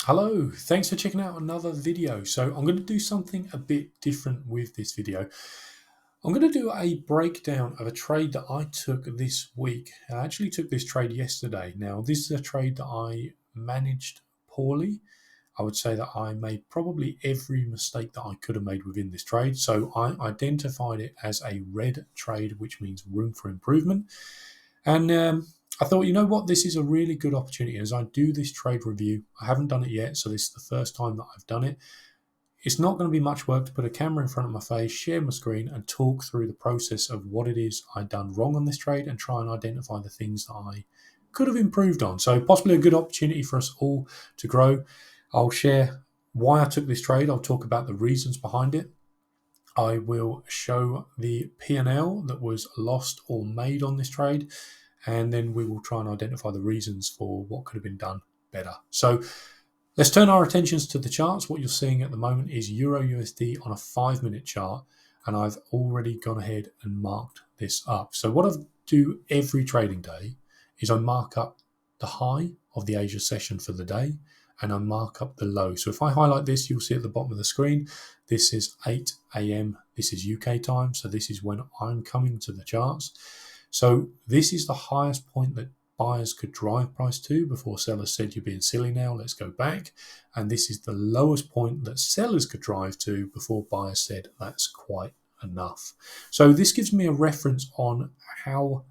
Hello, thanks for checking out another video. So I'm going to do something a bit different with this video. I'm going to do a breakdown of a trade that I took this week. I actually took this trade yesterday. Now, this is a trade that I managed poorly. I would say that I made probably every mistake that I could have made within this trade. So I identified it as a red trade, which means room for improvement. And I thought, you know what, this is a really good opportunity as I do this trade review. I haven't done it yet, so this is the first time that I've done it. It's not going to be much work to put a camera in front of my face, share my screen, and talk through the process of what it is I've done wrong on this trade and try and identify the things that I could have improved on. So possibly a good opportunity for us all to grow. I'll share why I took this trade. I'll talk about the reasons behind it. I will show the P&L that was lost or made on this trade, and then we will try and identify the reasons for what could have been done better. So let's turn our attentions to the charts. What you're seeing at the moment is Euro USD on a 5-minute chart, and I've already gone ahead and marked this up. So what I do every trading day is I mark up the high of the Asia session for the day, and I mark up the low. So if I highlight this, you'll see at the bottom of the screen, this is 8 a.m. This is UK time, so this is when I'm coming to the charts. So this is the highest point that buyers could drive price to before sellers said you're being silly now, let's go back. And this is the lowest point that sellers could drive to before buyers said that's quite enough. So this gives me a reference on how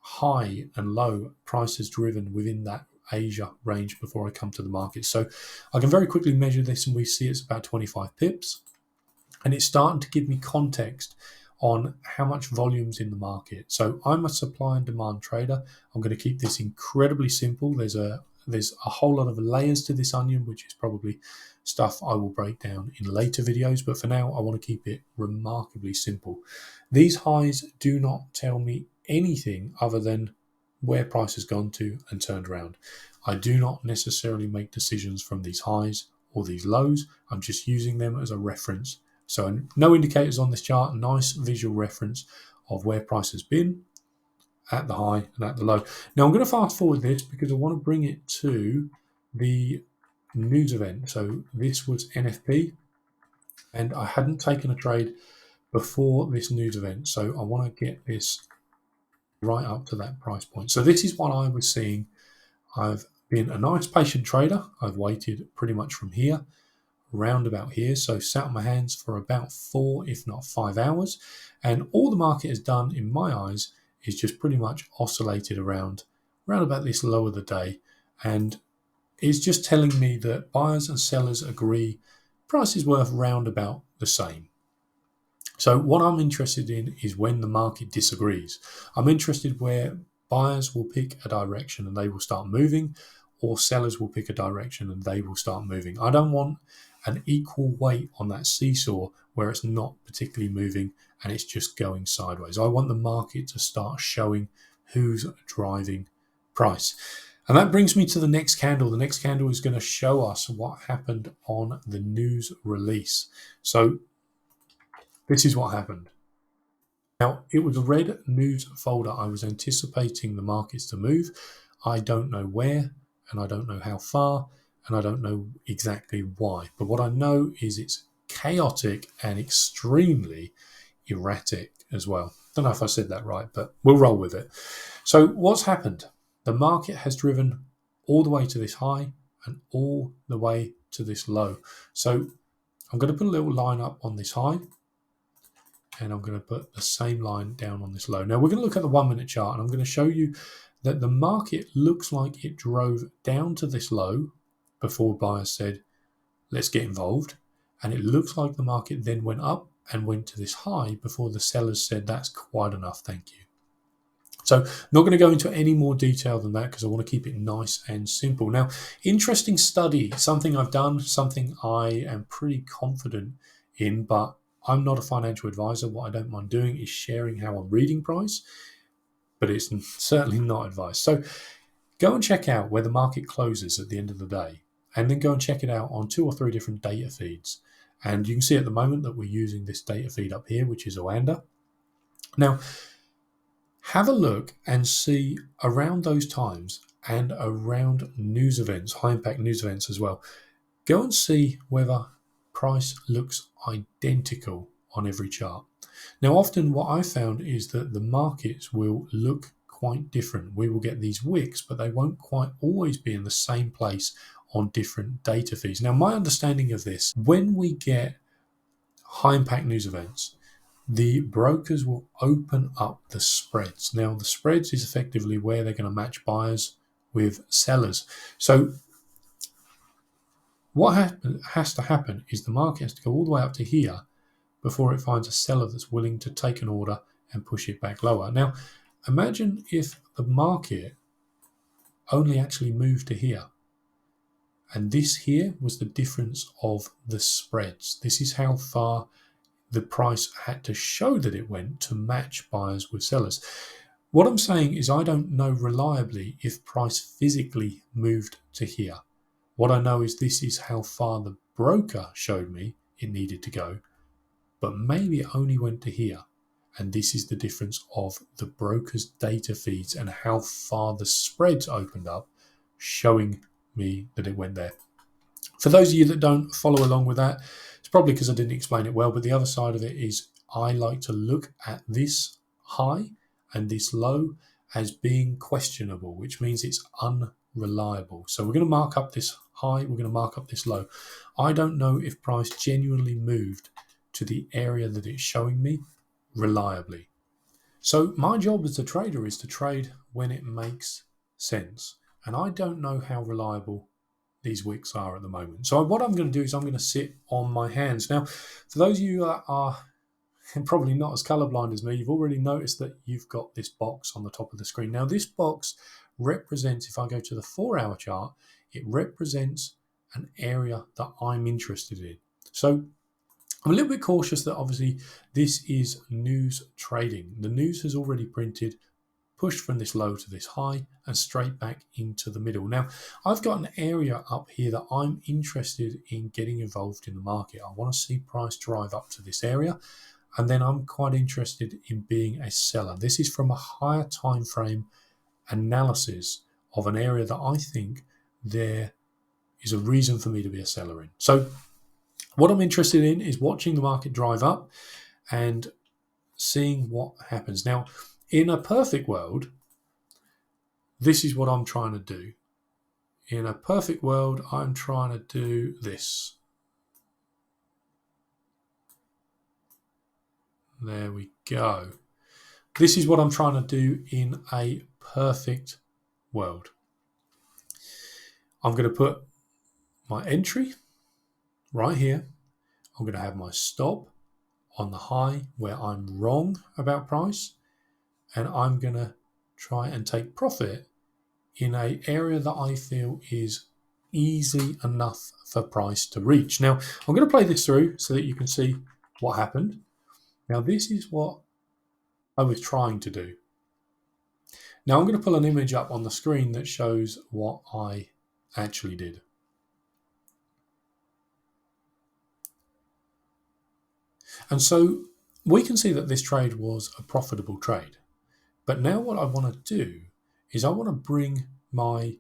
high and low price is driven within that Asia range before I come to the market. So I can very quickly measure this, and we see it's about 25 pips, and it's starting to give me context on how much volume's in the market. So I'm a supply and demand trader. I'm going to keep this incredibly simple. There's a whole lot of layers to this onion, which is probably stuff I will break down in later videos, but for now I want to keep it remarkably simple. These highs do not tell me anything other than where price has gone to and turned around. I do not necessarily make decisions from these highs or these lows. I'm just using them as a reference. So no indicators on this chart, nice visual reference of where price has been at the high and at the low. Now I'm going to fast forward this because I want to bring it to the news event. So this was NFP, and I hadn't taken a trade before this news event. So I want to get this right up to that price point. So this is what I was seeing. I've been a nice patient trader. I've waited pretty much from here round about here, so sat on my hands for about 4 if not 5 hours, and all the market has done in my eyes is just pretty much oscillated around about this low of the day, and it's just telling me that buyers and sellers agree price is worth round about the same. So what I'm interested in is when the market disagrees. I'm interested where buyers will pick a direction and they will start moving, or sellers will pick a direction and they will start moving. I don't want an equal weight on that seesaw where it's not particularly moving and it's just going sideways. I want the market to start showing who's driving price. And that brings me to the next candle. The next candle is going to show us what happened on the news release. So this is what happened. Now, it was a red news folder. I was anticipating the markets to move. I don't know where, and I don't know how far, and I don't know exactly why. But what I know is it's chaotic and extremely erratic as well. Don't know if I said that right, but we'll roll with it. So what's happened? The market has driven all the way to this high and all the way to this low. So I'm going to put a little line up on this high, and I'm going to put the same line down on this low. Now we're going to look at the 1-minute chart, and I'm going to show you that the market looks like it drove down to this low before buyers said, let's get involved. And it looks like the market then went up and went to this high before the sellers said, that's quite enough, thank you. So not going to go into any more detail than that because I want to keep it nice and simple. Now, interesting study, something I've done, something I am pretty confident in, but I'm not a financial advisor. What I don't mind doing is sharing how I'm reading price, but it's certainly not advice. So go and check out where the market closes at the end of the day, and then go and check it out on 2 or 3 different data feeds. And you can see at the moment that we're using this data feed up here, which is Oanda. Now, have a look and see around those times and around news events, high impact news events as well. go and see whether price looks identical on every chart. Now, often what I found is that the markets will look quite different. We will get these wicks, but they won't quite always be in the same place on different data feeds. Now, my understanding of this, when we get high impact news events, the brokers will open up the spreads. Now, the spreads is effectively where they're going to match buyers with sellers. So what has to happen is the market has to go all the way up to here before it finds a seller that's willing to take an order and push it back lower. Now, imagine if the market only actually moved to here. And this here was the difference of the spreads. This is how far the price had to show that it went to match buyers with sellers. What I'm saying is I don't know reliably if price physically moved to here. What I know is this is how far the broker showed me it needed to go, but maybe it only went to here. And this is the difference of the broker's data feeds and how far the spreads opened up, showing me that it went there. For those of you that don't follow along with that, it's probably because I didn't explain it well, but the other side of it is I like to look at this high and this low as being questionable, which means it's unreliable. So we're going to mark up this high, we're going to mark up this low. I don't know if price genuinely moved to the area that it's showing me reliably. So my job as a trader is to trade when it makes sense. And I don't know how reliable these wicks are at the moment. So what I'm going to do is I'm going to sit on my hands. Now, for those of you that are probably not as colorblind as me, you've already noticed that you've got this box on the top of the screen. Now, this box represents, if I go to the 4-hour chart, it represents an area that I'm interested in. So I'm a little bit cautious that obviously this is news trading. The news has already printed, pushed from this low to this high and straight back into the middle. Now, I've got an area up here that I'm interested in getting involved in the market. I want to see price drive up to this area, and then I'm quite interested in being a seller. This is from a higher time frame analysis of an area that I think there is a reason for me to be a seller in. So what I'm interested in is watching the market drive up and seeing what happens. Now, in a perfect world, this is what I'm trying to do. In a perfect world, I'm trying to do this. There we go. This is what I'm trying to do in a perfect world. I'm going to put my entry right here. I'm going to have my stop on the high where I'm wrong about price. And I'm going to try and take profit in an area that I feel is easy enough for price to reach. Now, I'm going to play this through so that you can see what happened. Now, this is what I was trying to do. Now, I'm going to pull an image up on the screen that shows what I actually did. And so we can see that this trade was a profitable trade. But now what I want to do is I want to bring my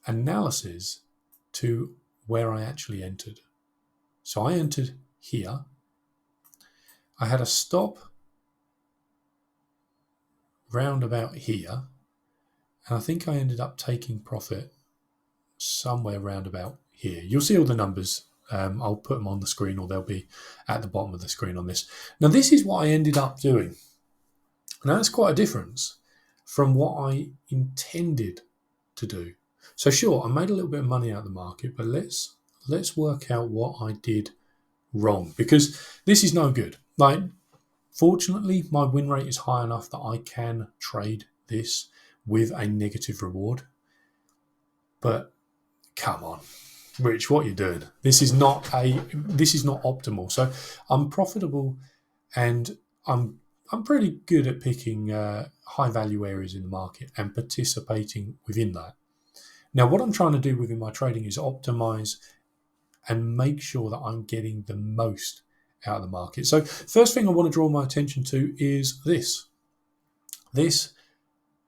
analysis to where I actually entered. So I entered here. I had a stop round about here. And I think I ended up taking profit somewhere round about here. You'll see all the numbers. I'll put them on the screen, or they'll be at the bottom of the screen on this. Now, this is what I ended up doing. Now, that's quite a difference from what I intended to do. So sure, I made a little bit of money out of the market, but let's work out what I did wrong, because this is no good. Like, fortunately, my win rate is high enough that I can trade this with a negative reward. But come on, Rich, what are you doing? This is not optimal. So I'm profitable, and I'm pretty good at picking high value areas in the market and participating within that. Now, what I'm trying to do within my trading is optimize and make sure that I'm getting the most out of the market. So first thing I want to draw my attention to is this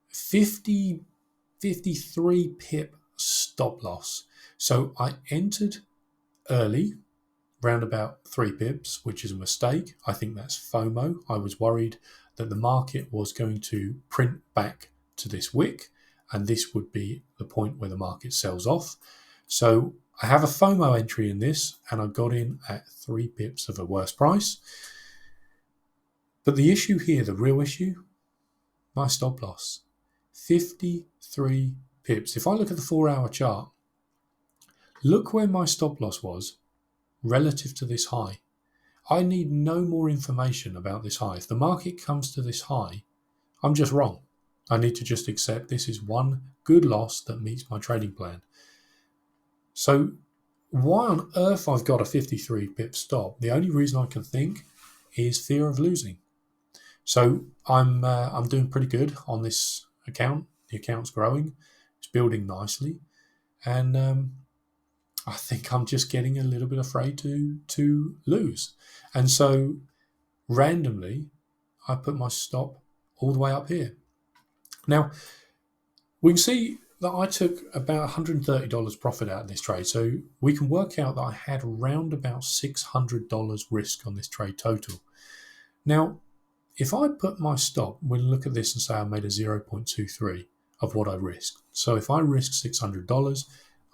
53 pip stop loss. So I entered early, round about 3 pips, which is a mistake. I think that's FOMO. I was worried that the market was going to print back to this wick, and this would be the point where the market sells off. So I have a FOMO entry in this, and I got in at 3 pips of a worse price. But the issue here, the real issue, my stop loss, 53 pips. If I look at the 4-hour chart, look where my stop loss was relative to this high. I need no more information about this high. If the market comes to this high, I'm just wrong. I need to just accept this is one good loss that meets my trading plan. So why on earth I've got a 53 pip stop? The only reason I can think is fear of losing. So I'm doing pretty good on this account. The account's growing. It's building nicely. And I think I'm just getting a little bit afraid to lose. And so randomly, I put my stop all the way up here. Now, we can see that I took about $130 profit out of this trade. So we can work out that I had around about $600 risk on this trade total. Now, if I put my stop, we'll look at this and say I made a 0.23 of what I risked. So if I risked $600,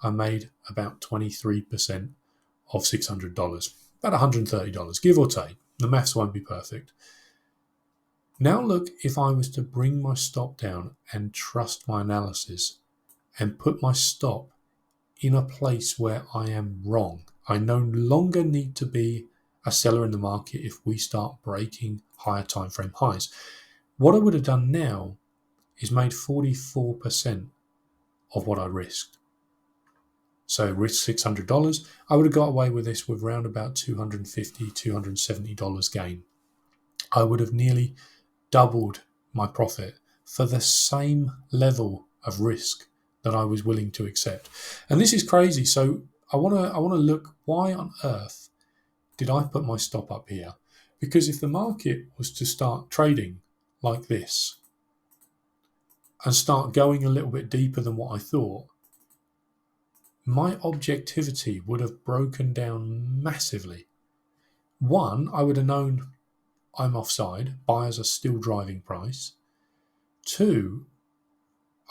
I made about 23% of $600, about $130, give or take. The maths won't be perfect. Now look, if I was to bring my stop down and trust my analysis and put my stop in a place where I am wrong, I no longer need to be a seller in the market if we start breaking higher time frame highs. What I would have done now is made 44% of what I risked. So risk $600, I would have got away with this with around about $250, $270 gain. I would have nearly doubled my profit for the same level of risk that I was willing to accept. And this is crazy. So I want to look, why on earth did I put my stop up here? Because if the market was to start trading like this and start going a little bit deeper than what I thought, my objectivity would have broken down massively. One, I would have known I'm offside, buyers are still driving price. Two,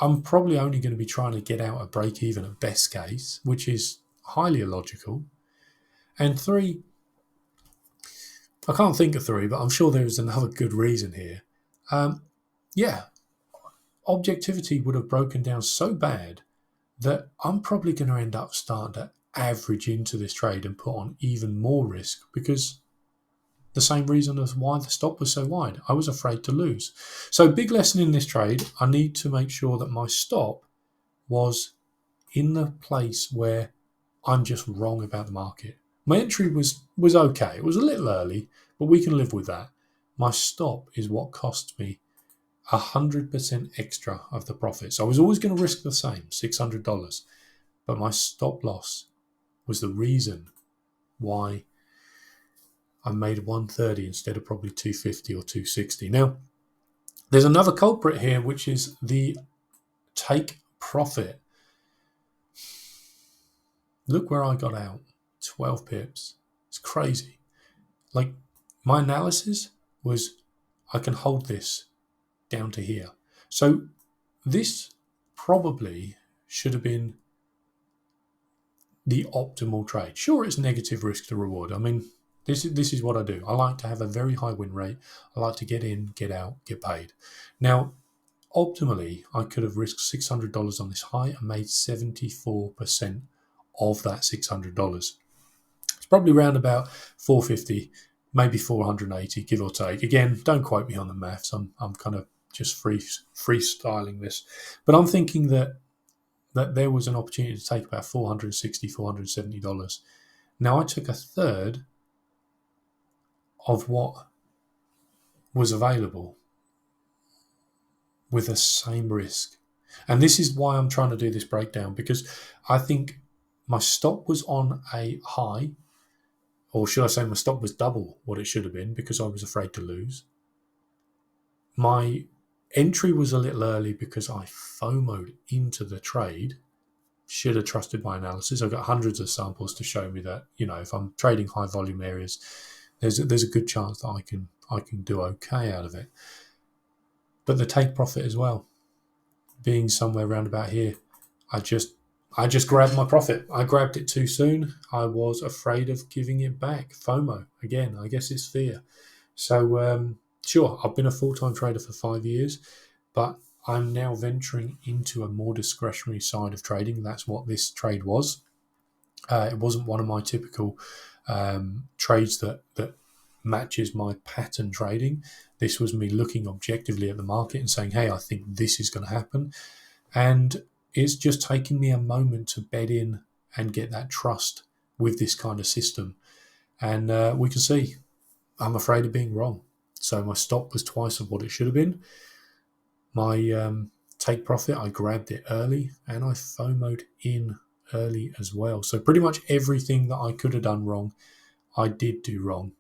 I'm probably only going to be trying to get out a break even at best case, which is highly illogical. And three, I can't think of three, but I'm sure there is another good reason here. Objectivity would have broken down so bad that I'm probably going to end up starting to average into this trade and put on even more risk, because the same reason as why the stop was so wide. I was afraid to lose. So big lesson in this trade, I need to make sure that my stop was in the place where I'm just wrong about the market. My entry was okay. It was a little early, but we can live with that. My stop is what cost me 100% extra of the profits. I was always going to risk the same, $600, but my stop loss was the reason why I made 130 instead of probably 250 or 260. Now, there's another culprit here, which is the take profit. Look where I got out, 12 pips. It's crazy. Like, my analysis was I can hold this down to here. So this probably should have been the optimal trade. Sure, it's negative risk to reward. I mean, this is what I do. I like to have a very high win rate. I like to get in, get out, get paid. Now, optimally, I could have risked $600 on this high and made 74% of that $600. It's probably around about 450, maybe 480, give or take. Again, don't quote me on the maths. I'm kind of just freestyling this, but I'm thinking that there was an opportunity to take about $460, $470. Now I took a third of what was available with the same risk. And this is why I'm trying to do this breakdown, because I think my stop was on a high, or should I say my stop was double what it should have been because I was afraid to lose. My entry was a little early because I FOMO'd into the trade. should have trusted my analysis. I've got hundreds of samples to show me that, if I'm trading high volume areas, there's a good chance that I can do okay out of it. But the take profit as well, being somewhere around about here, I just grabbed my profit. I grabbed it too soon. I was afraid of giving it back. FOMO again. I guess it's fear. So sure, I've been a full-time trader for 5 years, but I'm now venturing into a more discretionary side of trading. That's what this trade was. It wasn't one of my typical trades that matches my pattern trading. This was me looking objectively at the market and saying, hey, I think this is going to happen. And it's just taking me a moment to bed in and get that trust with this kind of system. And we can see I'm afraid of being wrong. So my stop was twice of what it should have been. My take profit, I grabbed it early and I FOMO'd in early as well. So pretty much everything that I could have done wrong, I did do wrong.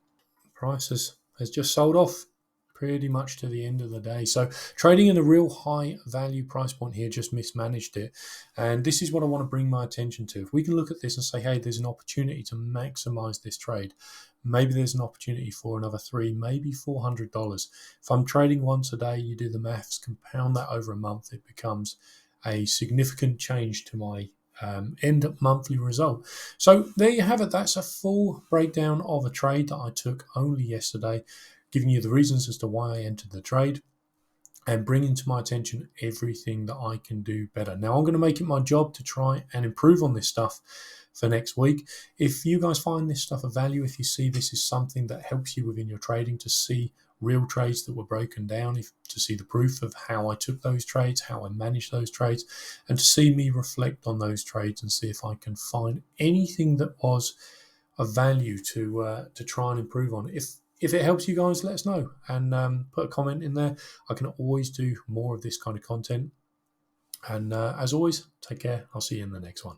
Price has just sold off pretty much to the end of the day. So trading in a real high value price point here just mismanaged it. And this is what I want to bring my attention to. If we can look at this and say, hey, there's an opportunity to maximize this trade. Maybe there's an opportunity for another $3, maybe $400. If I'm trading once a day, you do the maths, compound that over a month, it becomes a significant change to my end monthly result. So there you have it. That's a full breakdown of a trade that I took only yesterday, giving you the reasons as to why I entered the trade and bringing to my attention everything that I can do better. Now I'm going to make it my job to try and improve on this stuff for next week. If you guys find this stuff of value, if you see this is something that helps you within your trading, to see real trades that were broken down, to see the proof of how I took those trades, how I managed those trades, and to see me reflect on those trades and see if I can find anything that was of value to try and improve on. If it helps you guys, let us know and put a comment in there. I can always do more of this kind of content. And as always, take care. I'll see you in the next one.